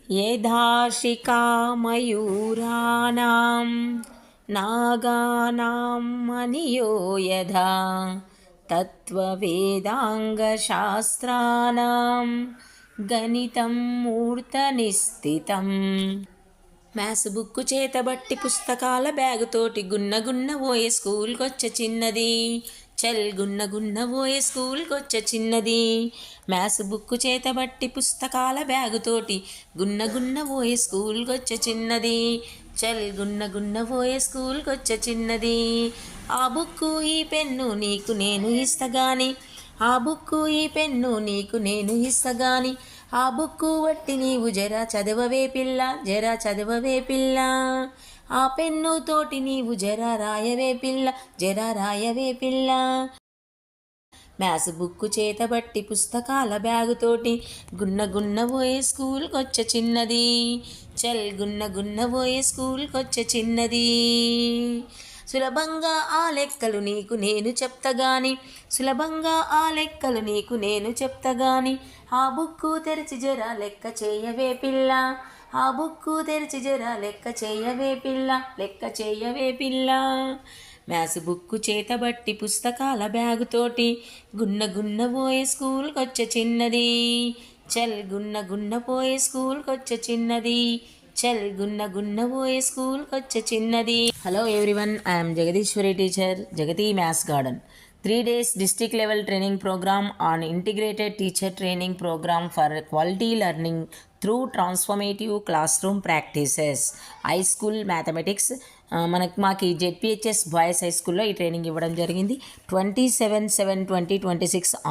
యథాశిఖా మయూరాణాం నాగానాం మనియో యథా తత్వవేదాంగశాస్త్రాణాం గణితం మూర్తనిస్థితం. Maths book చేతబట్టి పుస్తకాల బ్యాగుతోటి గున్న ఓయే స్కూల్కొచ్చే చిన్నది. చల్ గున్న ఓయే స్కూల్కొచ్చే చిన్నది. మ్యాథ్స్ బుక్కు చేతబట్టి పుస్తకాల బ్యాగుతోటి గున్న ఓయే స్కూల్కొచ్చే చిన్నది. చల్ గున్న ఓయే స్కూల్కొచ్చే చిన్నది. ఆ బుక్కు ఈ పెన్ను నీకు నేను ఇస్తగాని, ఆ బుక్కు ఈ పెన్ను నీకు నేను ఇస్తగాని, ఆ బుక్కు వట్టి నీవు జరా చదవవే పిల్ల, జరా చదవవే పిల్ల. ఆ పెన్ను తోటి నీవు జరా రాయవే పిల్ల, జరా రాయవే పిల్ల. మ్యాథ్స్ బుక్కు చేతబట్టి పుస్తకాల బ్యాగుతోటి గున్న పోయే స్కూల్కొచ్చే చిన్నది. చల్ గున్న పోయే స్కూల్కొచ్చే చిన్నది. సులభంగా ఆ లెక్కలు నీకు నేను చెప్తగాని, సులభంగా ఆ లెక్కలు నీకు నేను చెప్తగాని, ఆ బుక్కు తెరిచి జరా లెక్క చేయవే పిల్ల, ఆ బుక్కు తెరిచి జరా లెక్క చేయవే పిల్ల, లెక్క చేయవే పిల్ల. మ్యాథ్స్ బుక్కు చేతబట్టి పుస్తకాల బ్యాగుతోటి గున్న పోయే స్కూల్కొచ్చే చిన్నది. చల్ గున్న పోయే స్కూల్కొచ్చే చిన్నది. చల్ గున్న పోయే స్కూల్కొచ్చే చిన్నది. Hello everyone, I'm Jagadeeswari teacher, Jagathi maths garden. 3 days district level training program on integrated teacher training program for quality learning through transformative classroom practices. High school mathematics మాకు జెడ్పిహెచ్ఎస్ బాయ్స్ హై స్కూల్లో ఈ ట్రైనింగ్ ఇవ్వడం జరిగింది. 27/7/2026 ఆన్